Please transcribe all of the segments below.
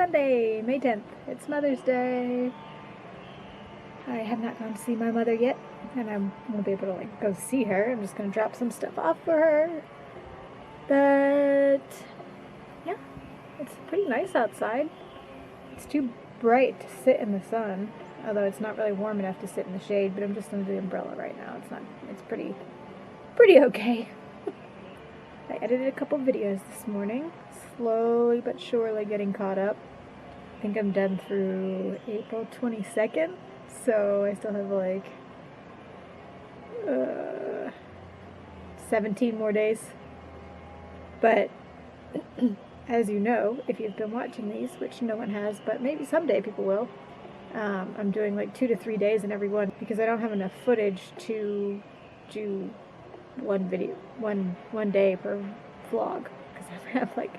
Sunday, May 10th. It's Mother's Day. I have not gone to see my mother yet, and I won't be able to go see her. I'm just going to drop some stuff off for her. But yeah, it's pretty nice outside. It's too bright to sit in the sun, although it's not really warm enough to sit in the shade, but I'm just under the umbrella right now. It's pretty okay. I edited a couple videos this morning, slowly but surely getting caught up. I think I'm done through April 22nd, so I still have like 17 more days. But as you know, if you've been watching these, which no one has, but maybe someday people will, I'm doing like 2 to 3 days in every one because I don't have enough footage to do one day per vlog, because I have like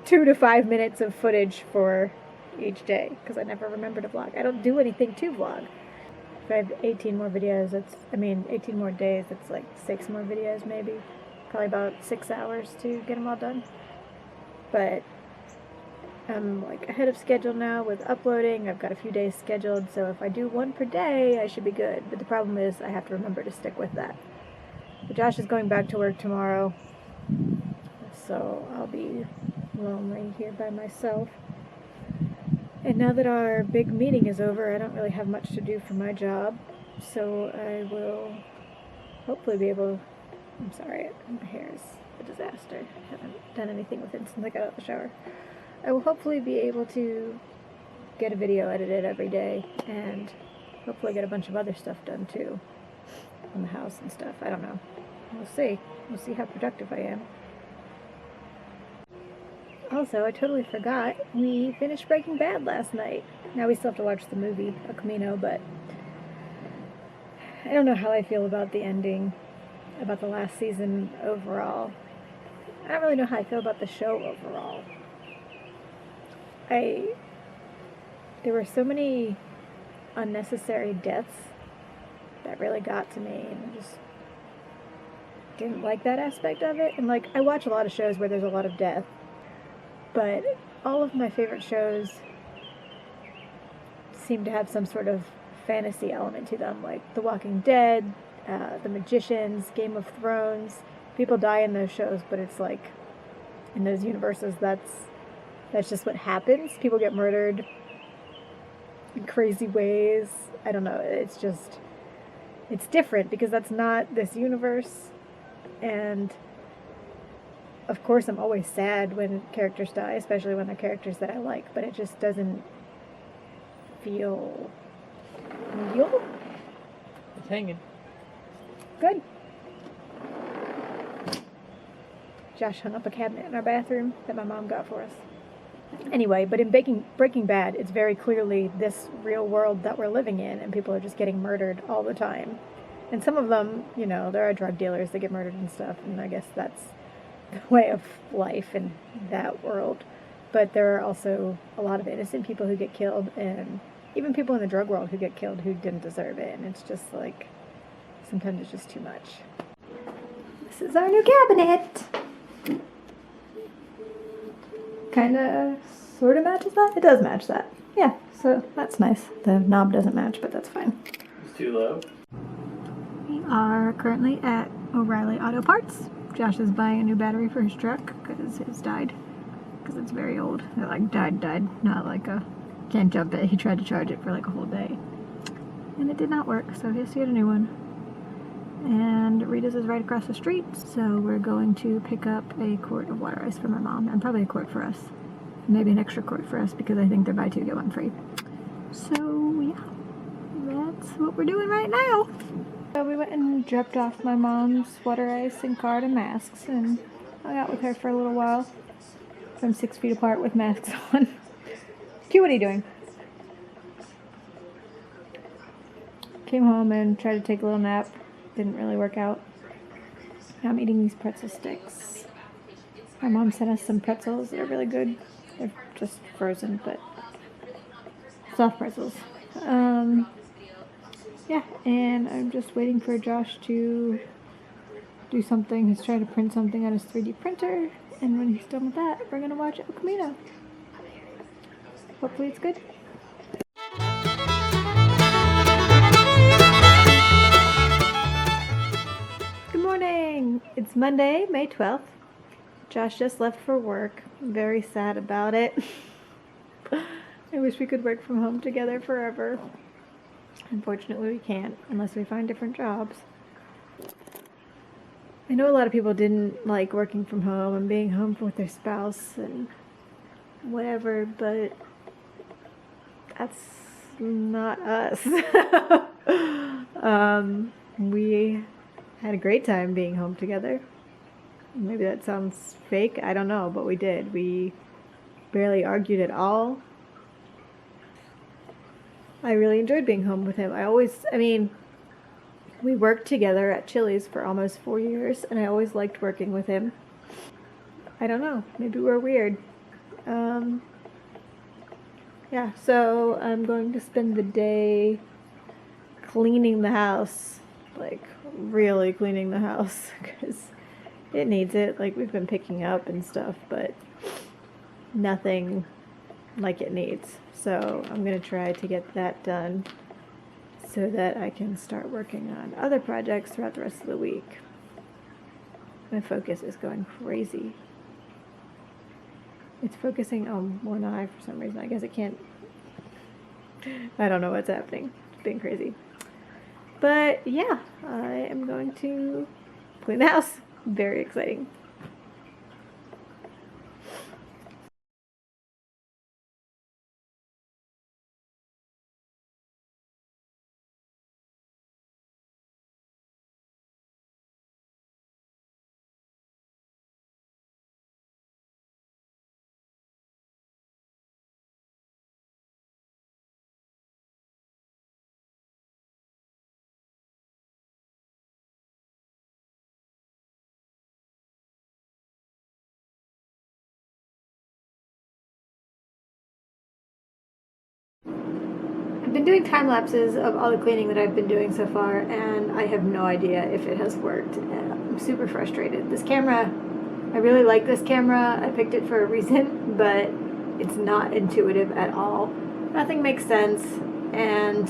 2 to 5 minutes of footage for each day because I never remember to vlog. I don't do anything to vlog. If I have 18 more videos, 18 more days, it's like 6 more videos maybe. Probably about 6 hours to get them all done. But I'm like ahead of schedule now with uploading. I've got a few days scheduled, so if I do 1 per day, I should be good. But the problem is I have to remember to stick with that. But Josh is going back to work tomorrow, so I'll be lonely here by myself. And now that our big meeting is over, I don't really have much to do for my job, so I will hopefully be able... I'm sorry, my hair is a disaster. I haven't done anything with it since I got out of the shower. I will hopefully be able to get a video edited every day, and hopefully get a bunch of other stuff done too, on the house and stuff. I don't know. We'll see. We'll see how productive I am. Also, I totally forgot, we finished Breaking Bad last night. Now we still have to watch the movie, El Camino, but I don't know how I feel about the ending, about the last season overall. I don't really know how I feel about the show overall. There were so many unnecessary deaths that really got to me, and I just didn't like that aspect of it. And like, I watch a lot of shows where there's a lot of death, but all of my favorite shows seem to have some sort of fantasy element to them, like The Walking Dead, The Magicians, Game of Thrones. People die in those shows, but it's like, in those universes, that's just what happens. People get murdered in crazy ways. I don't know, it's different because that's not this universe. And of course I'm always sad when characters die, especially when they're characters that I like, but it just doesn't feel real. It's hanging. Good. Josh hung up a cabinet in our bathroom that my mom got for us. Anyway, but in Breaking Bad, it's very clearly this real world that we're living in, and people are just getting murdered all the time. And some of them, you know, there are drug dealers that get murdered and stuff, and I guess that's the way of life in that world. But there are also a lot of innocent people who get killed, and even people in the drug world who get killed who didn't deserve it, and it's just like, sometimes it's just too much. This is our new cabinet! Kinda, sorta matches that? It does match that. Yeah, so that's nice. The knob doesn't match, but that's fine. It's too low. We are currently at O'Reilly Auto Parts. Josh is buying a new battery for his truck because his died. Because it's very old. It like died. Not like a can't jump it. He tried to charge it for like a whole day. And it did not work, so he has to get a new one. And Rita's is right across the street, so we're going to pick up a quart of water ice for my mom, and probably a quart for us. Maybe an extra quart for us, because I think they're buy 2, get 1 free. So, yeah, that's what we're doing right now. So we went and dropped off my mom's water ice and card and masks, and hung out with her for a little while. From 6 feet apart with masks on. Q, what are you doing? Came home and tried to take a little nap. Didn't really work out. Now I'm eating these pretzel sticks. My mom sent us some pretzels. They're really good. They're just frozen, but soft pretzels. Yeah, and I'm just waiting for Josh to do something. He's trying to print something on his 3D printer, and when he's done with that, we're gonna watch El Camino. hopefully it's good. Good morning! It's Monday, May 12th. Josh just left for work. I'm very sad about it. I wish we could work from home together forever. Unfortunately, we can't unless we find different jobs. I know a lot of people didn't like working from home and being home with their spouse and whatever, but that's not us. We had a great time being home together. Maybe that sounds fake, I don't know, but we did. We barely argued at all. I really enjoyed being home with him. We worked together at Chili's for almost 4 years, and I always liked working with him. I don't know, maybe we're weird. Yeah, so I'm going to spend the day cleaning the house, like really cleaning the house, because it needs it. Like, we've been picking up and stuff, but nothing like it needs. So I'm going to try to get that done so that I can start working on other projects throughout the rest of the week. My focus is going crazy. It's focusing on one eye for some reason. I guess it can't. I don't know what's happening. It's being crazy. But yeah, I am going to clean the house. Very exciting. I've been doing time lapses of all the cleaning that I've been doing so far, and I have no idea if it has worked. I'm super frustrated. This camera, I really like this camera. I picked it for a reason, but it's not intuitive at all. Nothing makes sense, and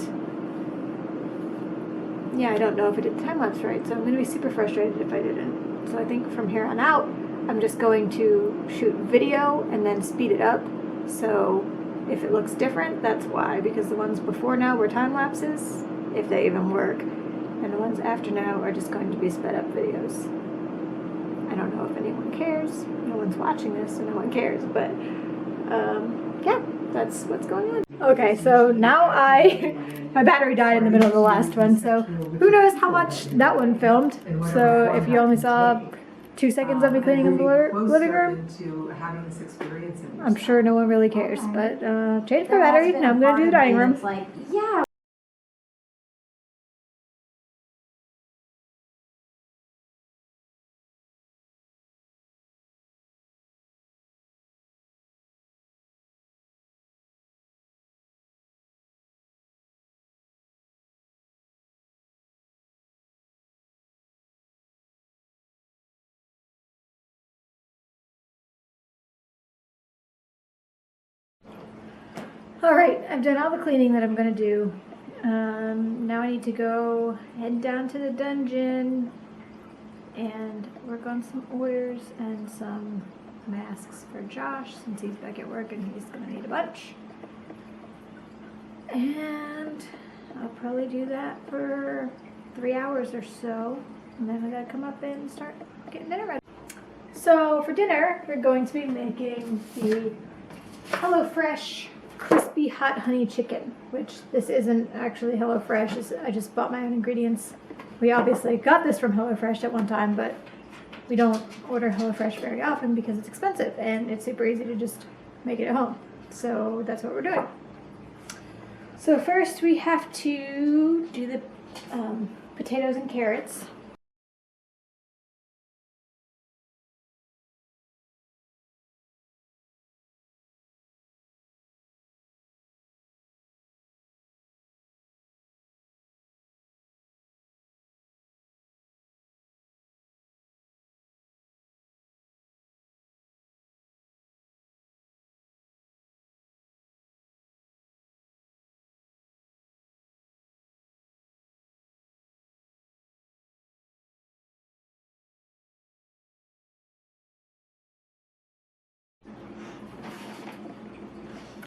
yeah, I don't know if it did time lapse right, so I'm going to be super frustrated if I didn't. So I think from here on out, I'm just going to shoot video and then speed it up. So if it looks different, that's why, because the ones before now were time lapses, if they even work, and the ones after now are just going to be sped up videos. I don't know if anyone cares. No one's watching this, so no one cares, but yeah, that's what's going on. Okay, so now my battery died in the middle of the last one, so who knows how much that one filmed. So if you only saw 2 seconds of me cleaning in the living room, I'm sure no one really cares, but change my battery. Now I'm going to do the dining room. Yeah. Alright, I've done all the cleaning that I'm going to do. Now I need to go head down to the dungeon and work on some orders and some masks for Josh since he's back at work and he's going to need a bunch. And I'll probably do that for 3 hours or so, and then I gotta come up and start getting dinner ready. So for dinner, we're going to be making the HelloFresh crispy hot honey chicken, which this isn't actually HelloFresh. I just bought my own ingredients. We obviously got this from HelloFresh at one time, but we don't order HelloFresh very often because it's expensive and it's super easy to just make it at home. So that's what we're doing. So first we have to do the potatoes and carrots.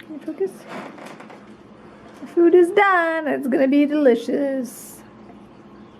Can you focus? The food is done. It's gonna be delicious.